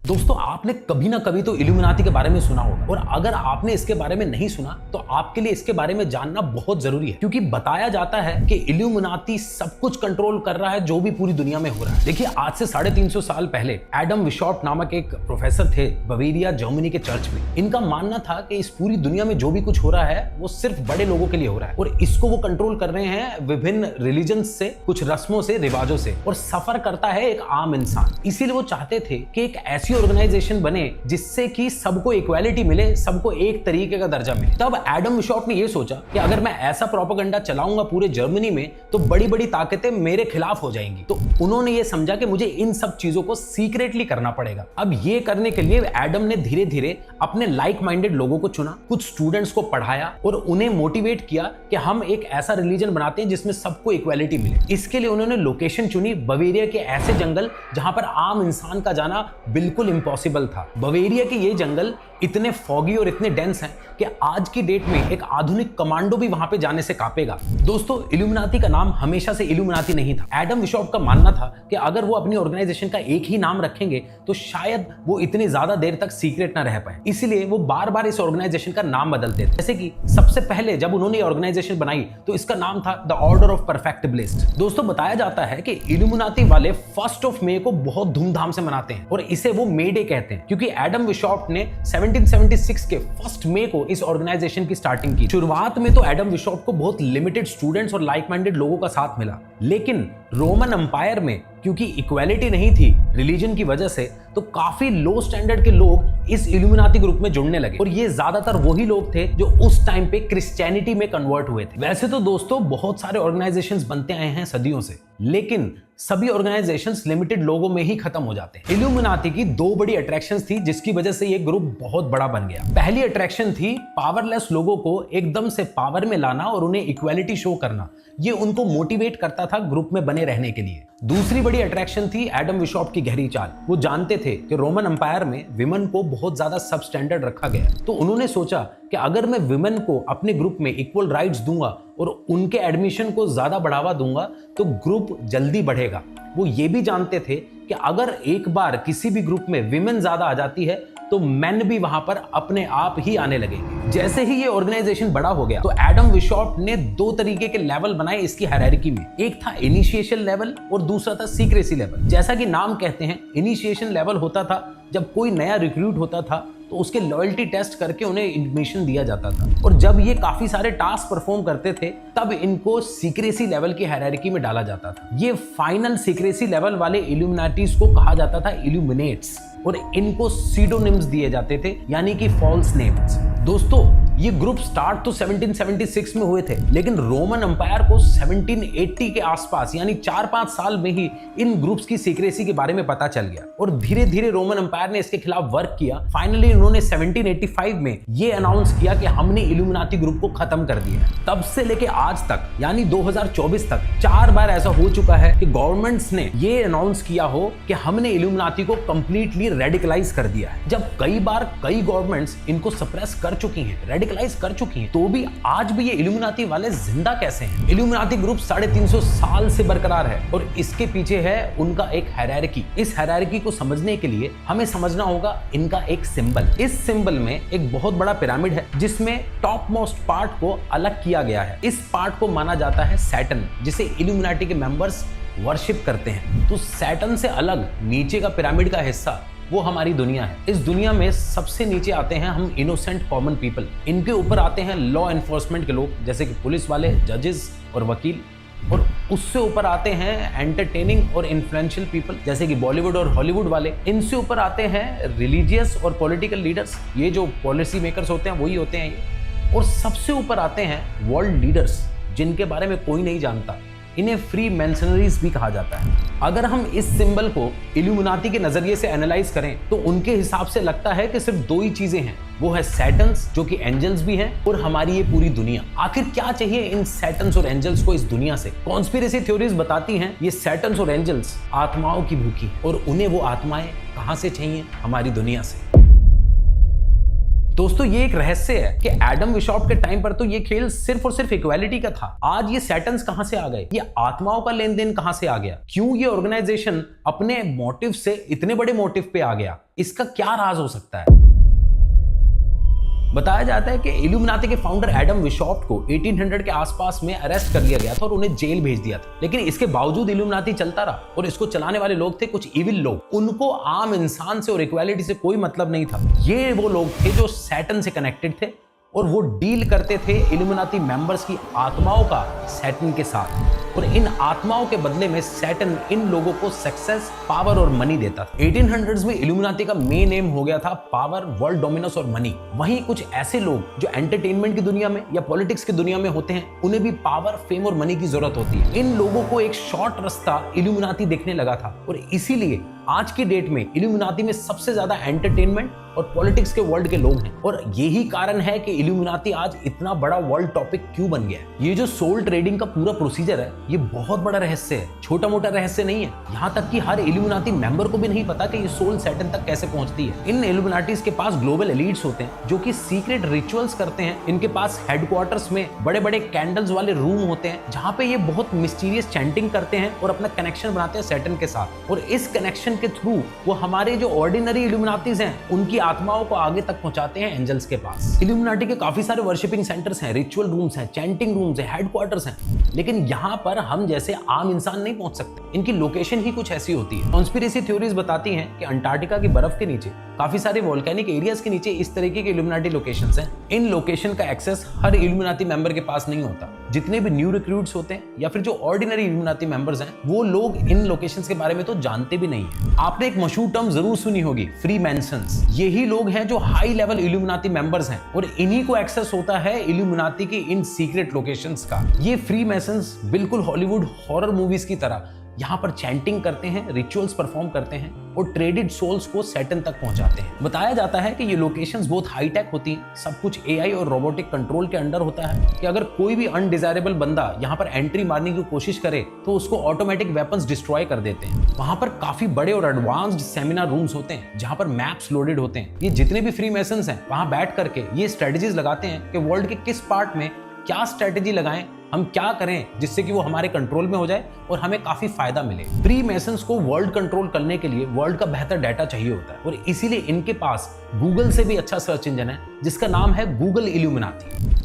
दोस्तों आपने कभी ना कभी तो इल्यूमिनाती के बारे में सुना होगा, और अगर आपने इसके बारे में नहीं सुना तो आपके लिए इसके बारे में जानना बहुत जरूरी है, क्योंकि बताया जाता है कि इल्यूमिनाती सब कुछ कंट्रोल कर रहा है जो भी पूरी दुनिया में हो रहा है। देखिए आज से 350 साल पहले एडम विशॉर्ट नामक एक प्रोफेसर थे बवेरिया जर्मनी के चर्च में। इनका मानना था कि इस पूरी दुनिया में जो भी कुछ हो रहा है वो सिर्फ बड़े लोगों के लिए हो रहा है, और इसको वो कंट्रोल कर रहे हैं विभिन्न रिलीजन से, कुछ रस्मों से, रिवाजों से, और सफर करता है एक आम इंसान। इसीलिए वो चाहते थे कि एक ऐसी ऑर्गेनाइजेशन बने जिससे कि सबको इक्वालिटी मिले, सबको एक तरीके का दर्जा मिले। तब एडम विशॉर्ट ने यह सोचा कि अगर मैं ऐसा प्रोपेगेंडा चलाऊंगा पूरे जर्मनी में तो बड़ी बड़ी ताकतें मेरे खिलाफ हो जाएंगी। तो उन्होंने ये समझा कि मुझे इन सब चीजों को सीक्रेटली करना पड़ेगा। अब ये करने के लिए एडम ने धीरे धीरे अपने लाइक माइंडेड लोगों को चुना, कुछ स्टूडेंट्स को पढ़ाया और उन्हें मोटिवेट किया कि हम एक ऐसा रिलीजन बनाते हैं जिसमें सबको इक्वालिटी मिले। इसके लिए उन्होंने लोकेशन चुनी बवेरिया के ऐसे जंगल जहां पर आम इंसान का जाना बिल्कुल इम्पॉसिबल था। बवेरिया के ये जंगल इतने फॉगी और इतने डेंस हैं कि आज की डेट में एक आधुनिक कमांडो भी वहां पे जाने से कांपेगा। दोस्तों इल्यूमिनाती का नाम हमेशा से इल्यूमिनाती नहीं था। एडम विशॉर्ट का मानना था कि अगर वो अपनी ऑर्गेनाइजेशन का एक ही नाम रखेंगे तो शायद वो इतनी ज्यादा देर तक सीक्रेट ना रह पाए, इसलिए वो बार बार इस ऑर्गेनाइजेशन का नाम बदलते थे। जैसे कि सबसे पहले जब उन्होंने ऑर्गेनाइजेशन बनाई तो इसका नाम था द ऑर्डर ऑफ परफेक्टिबलिस्ट। दोस्तों बताया जाता है कि इल्यूमिनाती वाले 1 मई को बहुत धूमधाम से मनाते हैं और इसे वो मे डे कहते हैं, क्योंकि एडम विशॉर्ट ने 1776 के 1 मई को इस ऑर्गेनाइजेशन की स्टार्टिंग की। शुरुआत में तो एडम विशॉर्ट को बहुत लिमिटेड स्टूडेंट्स और लाइक माइंडेड लोगों का साथ मिला, लेकिन रोमन एम्पायर में क्योंकि इक्वालिटी नहीं थी रिलीजन की वजह से, तो काफी लो स्टैंडर्ड के लोग इस इल्यूमिनाती ग्रुप में जुड़ने लगे, और ये ज्यादातर वही लोग थे जो उस टाइम पे क्रिश्चियनिटी में कन्वर्ट हुए थे। वैसे तो दोस्तों बहुत सारे ऑर्गेनाइजेशंस बनते आए हैं सदियों से, लेकिन सभी ऑर्गेनाइजेशंस लिमिटेड लोगों में ही खत्म हो जाते हैं। इल्यूमिनाती की 2 बड़ी अट्रैक्शंस थी जिसकी वजह से ये ग्रुप बहुत बड़ा बन गया। पहली अट्रैक्शन थी पावरलेस लोगों को एकदम से पावर में लाना और उन्हें इक्वालिटी शो करना। ये उनको मोटिवेट करता था ग्रुप में बने रहने के लिए। दूसरी बड़ी अट्रैक्शन थी एडम विशॉर्ट की गहरी चाल। वो जानते थे कि रोमन एम्पायर में विमेन को बहुत ज्यादा सब स्टैंडर्ड रखा गया, तो उन्होंने सोचा कि अगर मैं विमेन को अपने ग्रुप में इक्वल राइट्स दूंगा और उनके एडमिशन को ज्यादा बढ़ावा दूंगा तो ग्रुप जल्दी बढ़ेगा। वो ये भी जानते थे कि अगर एक बार किसी भी ग्रुप में विमेन ज्यादा आ जाती है तो मेन भी वहां पर अपने आप ही आने लगेंगे। जैसे ही ये ऑर्गेनाइजेशन बड़ा हो गया तो एडम विशॉर्ट ने 2 तरीके के लेवल बनाए इसकी हायरार्की में। एक था इनिशिएशन लेवल और दूसरा था सीक्रेसी लेवल। जैसा कि नाम कहते हैं, इनिशिएशन लेवल होता था जब कोई नया रिक्रूट होता था तो उसके लॉयल्टी टेस्ट करके उन्हें एडमिशन दिया जाता था, और जब ये काफी सारे टास्क परफॉर्म करते थे तब इनको सीक्रेसी लेवल की हायरार्की में डाला जाता था। ये फाइनल सीक्रेसी लेवल वाले इल्यूमिनाटीज को कहा जाता था इल्यूमिनेट्स, और इनको सीडोनिम्स दिए जाते थे, यानी कि फॉल्स नेम्स। दोस्तों ये ग्रुप स्टार्ट तो 1776 में हुए थे, लेकिन रोमन एम्पायर को 1780 के आसपास यानी 4-5 साल में ही इन ग्रुप्स की सीक्रेसी के बारे में पता चल गया, और धीरे धीरे रोमन एम्पायर ने इसके खिलाफ वर्क किया। फाइनली उन्होंने 1785 में ये अनाउंस किया कि हमने इल्यूमिनाती ग्रुप को खत्म कर दिया। तब से लेके आज तक यानी 2024 तक 4 बार ऐसा हो चुका है कि गवर्नमेंट्स ने ये अनाउंस किया हो कि हमने इल्यूमिनाती को कंप्लीटली रेडिकलाइज कर दिया है। जब कई बार कई गवर्नमेंट्स इनको सप्रेस कर चुकी हैं, रेडिकलाइज कर चुकी हैं, तो भी आज भी ये इल्यूमिनाती वाले जिंदा कैसे हैं? इल्यूमिनाती ग्रुप 350 साल से बरकरार है, और इसके पीछे है उनका एक हायरार्की। इस हायरार्की को समझने के लिए हमें समझना होगा इनका एक सिंबल। इस सिंबल में एक बहुत बड़ा पिरामिड है जिसमें टॉप मोस्ट पार्ट को अलग किया गया है। इस पार्ट को माना जाता है सैटर्न, जिसे इल्यूमिनाटी के मेंबर्स वर्शिप करते हैं। तो सैटर्न से अलग नीचे का पिरामिड का हिस्सा वो हमारी दुनिया है। इस दुनिया में सबसे नीचे आते हैं हम इनोसेंट कॉमन पीपल। इनके ऊपर आते हैं लॉ एनफोर्समेंट के लोग जैसे कि पुलिस वाले, जजेस और वकील, और उससे ऊपर आते हैं एंटरटेनिंग और इन्फ्लुएंशियल पीपल जैसे कि बॉलीवुड और हॉलीवुड वाले। इनसे ऊपर आते हैं रिलीजियस और पॉलिटिकल लीडर्स, ये जो पॉलिसी मेकर्स होते हैं वही होते हैं ये। और सबसे ऊपर आते हैं वर्ल्ड लीडर्स जिनके बारे में कोई नहीं जानता। इन्हें फ्री मेंशनरीज भी कहा जाता है। अगर हम इस सिंबल को इल्यूमिनाती के नजरिए से एनालाइज करें तो उनके हिसाब से लगता है कि सिर्फ 2 ही चीजें हैं, वो है सैटन्स जो कि एंजल्स भी हैं, और हमारी ये पूरी दुनिया। आखिर क्या चाहिए इन सैटन्स और एंजल्स को इस दुनिया से? कॉन्स्पिरेसी थ्योरीज बताती हैं ये सैटन्स और एंजल्स आत्माओं की भूखी, और उन्हें वो आत्माएं कहां से चाहिए? हमारी दुनिया से। दोस्तों ये एक रहस्य है कि एडम विशॉप के टाइम पर तो ये खेल सिर्फ और सिर्फ इक्वालिटी का था। आज ये सैटन्स कहां से आ गए, ये आत्माओं का लेन देन कहां से आ गया, क्यों ये ऑर्गेनाइजेशन अपने मोटिव से इतने बड़े मोटिव पे आ गया, इसका क्या राज हो सकता है। बताया जाता है कि इल्यूमिनाटी के फाउंडर एडम विशॉप को 1800 के आसपास में अरेस्ट कर लिया गया था और उन्हें जेल भेज दिया था। लेकिन इसके बावजूद इल्यूमिनाटी चलता रहा और इसको चलाने वाले लोग थे कुछ इविल लोग। उनको आम इंसान से और इक्वालिटी से कोई मतलब नहीं था। ये वो लोग थे जो सैटर्न से कनेक्टेड थे और वो डील करते थे इल्यूमिनाटी मेंबर्स की आत्माओं का सैटर्न के साथ, और इन आत्माओं के बदले में सैटर्न इन लोगों को सक्सेस, पावर और मनी देता था। 1800s में इल्यूमिनाटी का मेन एम हो गया था पावर, वर्ल्ड डोमिनेंस और मनी। वहीं कुछ ऐसे लोग जो एंटरटेनमेंट की दुनिया में या पॉलिटिक्स की दुनिया में होते हैं, उन्हें भी पावर, फेम और मनी की जरूरत होती है। इन लोगों को एक शॉर्ट रास्ता इल्यूमिनाटी देखने लगा था और इसीलिए आज की डेट में इल्यूमिनाटी में सबसे ज्यादा एंटरटेनमेंट और पॉलिटिक्स के वर्ल्ड के लोग हैं। और यही कारण है कि इल्यूमिनाटी आज इतना बड़ा वर्ल्ड टॉपिक क्यों बन गया है। ये जो सोल ट्रेडिंग का पूरा प्रोसीजर है, ये बहुत बड़ा रहस्य है, छोटा मोटा रहस्य नहीं है। यहाँ तक कि हर इल्यूमिनाटी मेंबर को भी नहीं पता कि ये सोल सैटर्न तक कैसे पहुंचती है। इन इल्यूमिनाटीज के पास ग्लोबल एलीट्स होते हैं जो कि सीक्रेट रिचुअल्स करते हैं। इनके पास हेडक्वार्टर्स में बड़े बड़े कैंडल्स वाले रूम होते हैं जहाँ पे ये बहुत मिस्टीरियस चैंटिंग करते हैं और अपना कनेक्शन बनाते हैं सैटर्न के साथ। और इस कनेक्शन के थ्रू वो हमारे जो ऑर्डिनरी इल्यूमिनाटीज हैं उनकी आत्माओं को आगे तक पहुंचाते हैं एंजल्स के पास। इल्यूमिनाटी के काफी सारे वर्शिपिंग सेंटर्स हैं, रिचुअल रूम्स हैं, चैंटिंग रूम्स हैं, हेडक्वार्टर्स हैं, लेकिन यहाँ पर हम जैसे आम इंसान नहीं पहुंच सकते। इनकी लोकेशन ही कुछ ऐसी होती है। कॉन्स्पिरेसी थ्योरीज बताती हैं कि अंटार्कटिका की बर्फ के नीचे, काफी सारे वोल्केनिक एरियाज के नीचे इस तरीके के इल्यूमिनाटी लोकेशंस हैं। इन लोकेशन का एक्सेस हर इल्यूमिनाटी मेंबर के पास नहीं होता। जितने भी न्यू रिक्रूट्स होते हैं या फिर जो ऑर्डिनरी इल्यूमिनाटी मेंबर्स हैं, वो लोग इन लोकेशंस के बारे में तो जानते भी नहीं है। आपने एक मशहूर टर्म जरूर सुनी होगी, फ्रीमैसन्स। यही लोग हैं जो हाई लेवल इल्यूमिनाटी मेंबर्स हैं और इन्हीं को एक्सेस होता है इल्यूमिनाटी की इन सीक्रेट लोकेशंस का। ये फ्रीमैसन्स बिल्कुल हॉलीवुड हॉरर मूवीज की तरह यहाँ पर चैंटिंग करते हैं, रिचुअल्स परफॉर्म करते हैं और ट्रेडेड सोल्स को सैटर्न तक पहुंचाते हैं। बताया जाता है कि ये लोकेशंस बहुत हाई टेक होती हैं, सब कुछ एआई और रोबोटिक कंट्रोल के अंडर होता है कि अगर कोई भी अनडिजायरेबल बंदा यहाँ पर एंट्री मारने की कोशिश करे तो उसको ऑटोमेटिक वेपन्स डिस्ट्रॉय कर देते हैं। वहां पर काफी बड़े और एडवांस्ड सेमिनार रूम्स होते हैं जहां पर मैप्स लोडेड होते हैं। ये जितने भी फ्रीमैसन्स हैं वहां बैठ करके ये स्ट्रेटेजीज लगाते हैं कि वर्ल्ड के किस पार्ट में क्या स्ट्रेटेजी लगाएं, हम क्या करें जिससे कि वो हमारे कंट्रोल में हो जाए और हमें काफी फायदा मिले। फ्रीमैसन्स को वर्ल्ड कंट्रोल करने के लिए वर्ल्ड का बेहतर डाटा चाहिए होता है और इसीलिए इनके पास गूगल से भी अच्छा सर्च इंजन है जिसका नाम है गूगल इल्यूमिनाटी।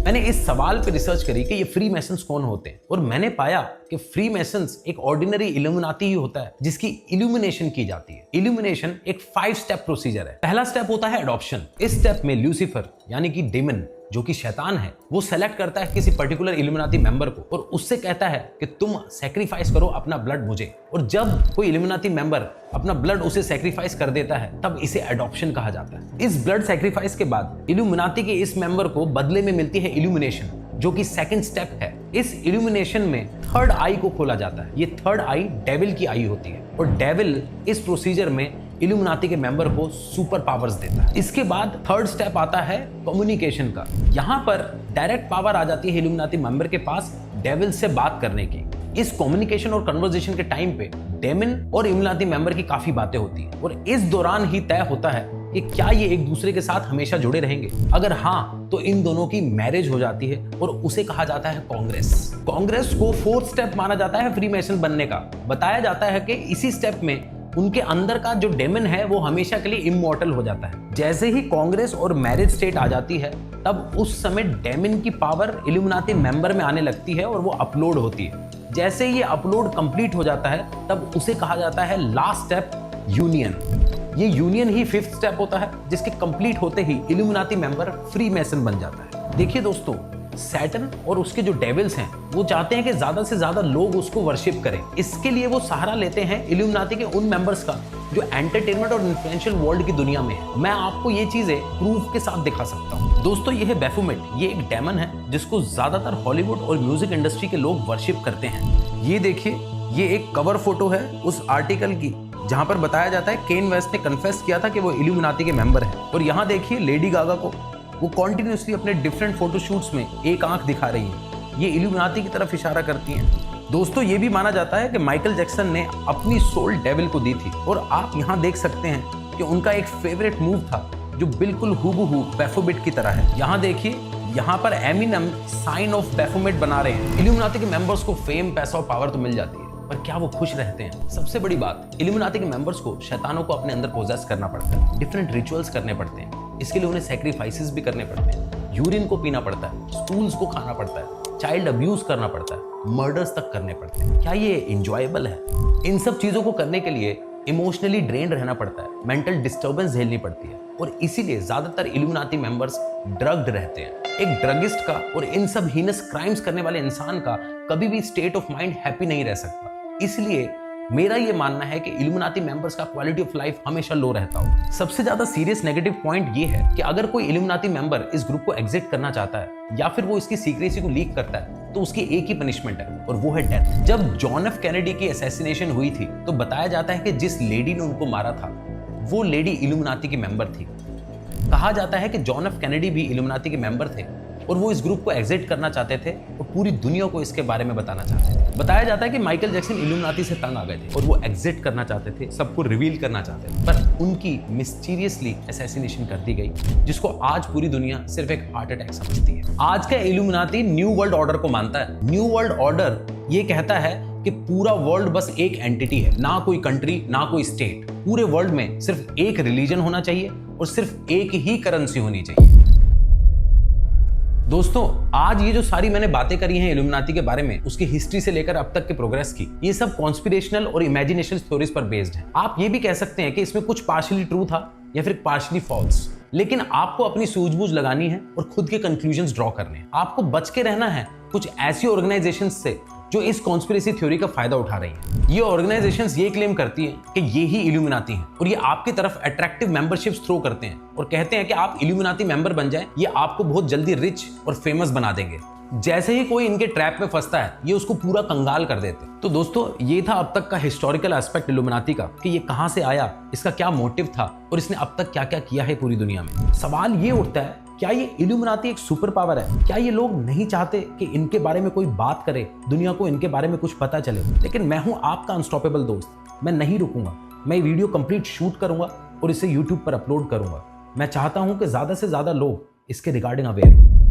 मैंने इस सवाल पे रिसर्च करी कि ये फ्रीमैसन्स कौन होते हैं और मैंने पाया कि फ्रीमैसन्स एक ऑर्डिनरी इल्यूमिनाटी ही होता है जिसकी इल्यूमिनेशन की जाती है। इल्यूमिनेशन एक 5 स्टेप प्रोसीजर है। पहला स्टेप होता है एडॉप्शन। इस स्टेप में ल्यूसीफर यानी कि डेमन जो कि शैतान है, वो सेलेक्ट करता है किसी पर्टिकुलर इल्यूमिनाटी मेंबर को और उससे कहता है कि तुम सैक्रिफाइस करो अपना ब्लड मुझे। और जब कोई इल्यूमिनाटी मेंबर अपना ब्लड उसे सैक्रिफाइस कर देता है तब इसे एडॉप्शन कहा जाता है। इस ब्लड सैक्रिफाइस के बाद इल्यूमिनाटी के इस मेंबर को बदले में मिलती है इल्यूमिनेशन जो कि सेकंड स्टेप है। इस इल्यूमिनेशन में थर्ड आई को खोला जाता है। ये थर्ड आई डेविल की आई होती है और डेविल इस प्रोसीजर में इल्यूमिनाटी के मेंबर को सुपर पावर्स देता है। इसके बाद थर्ड स्टेप आता है कम्युनिकेशन का। यहाँ पर डायरेक्ट पावर आ जाती है इल्यूमिनाटी मेंबर के पास डेविल से बात करने की। इस कम्युनिकेशन और कन्वर्सेशन के टाइम पे डेमन और इल्यूमिनाटी मेंबर की काफी बातें होती हैं और इस दौरान ही तय होता है कि क्या ये एक दूसरे के साथ हमेशा जुड़े रहेंगे। अगर हाँ तो इन दोनों की मैरिज हो जाती है और उसे कहा जाता है कांग्रेस। कांग्रेस को 4th स्टेप माना जाता है फ्रीमैसन बनने का। बताया जाता है कि इसी स्टेप में उनके अंदर का जो डेमन है वो हमेशा के लिए इमॉर्टल हो जाता है। जैसे ही कांग्रेस और मैरिज स्टेट आ जाती है तब उस समय डेमन की पावर इल्यूमिनाटी मेंबर में आने लगती है और वो अपलोड होती है। जैसे ये अपलोड कंप्लीट हो जाता है तब उसे कहा जाता है लास्ट स्टेप यूनियन। ये यूनियन ही 5th स्टेप होता है जिसके कंप्लीट होते ही इल्यूमिनाटी मेंबर फ्रीमैसन बन जाता है। देखिए दोस्तों, सैटर्न और उसके जो डेविल्स हैं वो चाहते हैं कि ज्यादा से ज्यादा लोग उसको वर्शिप करें। इसके लिए वो सहारा लेते हैं इल्यूमिनाटी के उन मेंबर्स का जो एंटरटेनमेंट और इन्फ्लुएंशियल वर्ल्ड की दुनिया में है। मैं आपको ये चीजें प्रूफ के साथ दिखा सकता हूँ। दोस्तों, ये है बैफोमेट। ये एक डेमन है जिसको ज्यादातर हॉलीवुड और म्यूजिक इंडस्ट्री के लोग वर्शिप करते हैं। ये देखिए, ये एक कवर फोटो है उस आर्टिकल की जहां पर बताया जाता है केन वेस्ट ने कन्फेस किया था कि वो इल्यूमिनाटी के मेंबर है। और यहाँ देखिए लेडी गागा को, वो कॉन्टिन्यूसली अपने डिफरेंट फोटोशूट्स में एक आंख दिखा रही है। ये इल्यूमिनाटी की तरफ इशारा करती हैं। दोस्तों, ये भी माना जाता है कि माइकल जैक्सन ने अपनी सोल डेविल को दी थी और आप यहाँ देख सकते हैं कि उनका एक फेवरेट मूव था जो बिल्कुल हूबहू बैफोमेट की तरह है। यहाँ देखिए, यहाँ पर एमिनम साइन ऑफ बैफोमेट बना रहे हैं। इल्यूमिनाटी के मेंबर्स को फेम, पैसा और पावर तो मिल जाती है, पर क्या वो खुश रहते हैं? सबसे बड़ी बात, इल्यूमिनाटी के मेंबर्स को शैतानों को अपने अंदर पोजेस करना पड़ता है, डिफरेंट रिचुअल्स करने पड़ते हैं, इसके लिए उन्हें सैक्रिफाइसेस भी करने पड़ते हैं, यूरिन को पीना पड़ता है, स्टूल्स को खाना पड़ता है, चाइल्ड अब्यूज करना पड़ता है, मर्डर्स तक करने पड़ते हैं। क्या ये इंजॉयबल है? इन सब चीजों को करने के लिए इमोशनली ड्रेन रहना पड़ता है, मेंटल डिस्टर्बेंस झेलनी पड़ती है, और इसीलिए ज्यादातर इल्यूमिनाटी मेंबर्स ड्रग्ड रहते हैं। एक ड्रगिस्ट का और इन सब हीनस क्राइम्स करने वाले इंसान का कभी भी स्टेट ऑफ माइंड हैप्पी नहीं रह सकता। इसलिए मेरा ये मानना है कि इल्यूमिनाटी मेंबर्स का क्वालिटी ऑफ लाइफ हमेशा लो रहता हो। सबसे ज्यादा सीरियस नेगेटिव पॉइंट ये है कि अगर कोई इल्यूमिनाटी मेंबर इस ग्रुप को एग्जिट करना चाहता है या फिर वो इसकी सीक्रेसी को लीक करता है तो उसकी एक ही पनिशमेंट है, और वो है डेथ। जब जॉन एफ कैनेडी की असैसिनेशन हुई थी तो बताया जाता है कि जिस लेडी ने उनको मारा था वो लेडी इल्यूमिनाटी की मेंबर थी। कहा जाता है कि जॉन एफ कैनेडी भी इल्यूमिनाटी के मेंबर थे और वो इस ग्रुप को एग्जिट करना चाहते थे और पूरी दुनिया को इसके बारे में बताना चाहते थे। बताया जाता है कि माइकल जैक्सन इल्यूमिनाटी से तंग आ गए थे और वो एग्जिट करना चाहते थे, सबको रिवील करना चाहते थे, पर उनकी मिस्टीरियसली असैसिनेशन कर दी गई, जिसको आज पूरी दुनिया सिर्फ एक हार्ट अटैक समझती है। आज का इल्यूमिनाटी न्यू वर्ल्ड ऑर्डर को मानता है। न्यू वर्ल्ड ऑर्डर ये कहता है कि पूरा वर्ल्ड बस एक एंटिटी है, ना कोई कंट्री, ना कोई स्टेट। पूरे वर्ल्ड में सिर्फ एक रिलीजन होना चाहिए और सिर्फ एक ही करेंसी होनी चाहिए। दोस्तों, आज ये जो सारी मैंने बातें करी हैं इल्यूमिनाटी के बारे में, उसकी हिस्ट्री से लेकर अब तक के प्रोग्रेस की, ये सब कॉन्स्पिरेशनल और इमेजिनेशन थ्योरीज पर बेस्ड है। आप ये भी कह सकते हैं कि इसमें कुछ पार्शियली ट्रू था या फिर पार्शियली फॉल्स, लेकिन आपको अपनी सूझबूझ लगानी है और खुद के कंक्लूजन्स ड्रॉ करने हैं। आपको बच के रहना है कुछ ऐसी ऑर्गेनाइजेशंस से जो इस कॉन्स्पिरेसी थ्योरी का फायदा उठा रही हैं। ये ऑर्गेनाइजेशंस ये क्लेम करती हैं कि ये ही इल्यूमिनाटी हैं और ये आपकी तरफ अट्रैक्टिव मेंबरशिप्स थ्रो करते हैं और कहते हैं कि आप इल्यूमिनाटी मेंबर बन जाएं, ये आपको बहुत जल्दी रिच और फेमस बना देंगे। जैसे ही कोई इनके ट्रैप में फंसता है, ये उसको पूरा कंगाल कर देते हैं। तो दोस्तों, ये था अब तक का हिस्टोरिकल एस्पेक्ट इल्यूमिनाटी का, कि ये कहां से आया, इसका क्या मोटिव था और इसने अब तक क्या क्या किया है पूरी दुनिया में। सवाल ये उठता है, क्या ये इल्यूमिनाटी एक सुपर पावर है? क्या ये लोग नहीं चाहते कि इनके बारे में कोई बात करे, दुनिया को इनके बारे में कुछ पता चले? लेकिन मैं हूं आपका अनस्टॉपेबल दोस्त, मैं नहीं रुकूंगा। मैं वीडियो कंप्लीट शूट करूंगा और इसे यूट्यूब पर अपलोड करूंगा। मैं चाहता हूं कि ज्यादा से ज्यादा लोग इसके रिगार्डिंग अवेयर हो।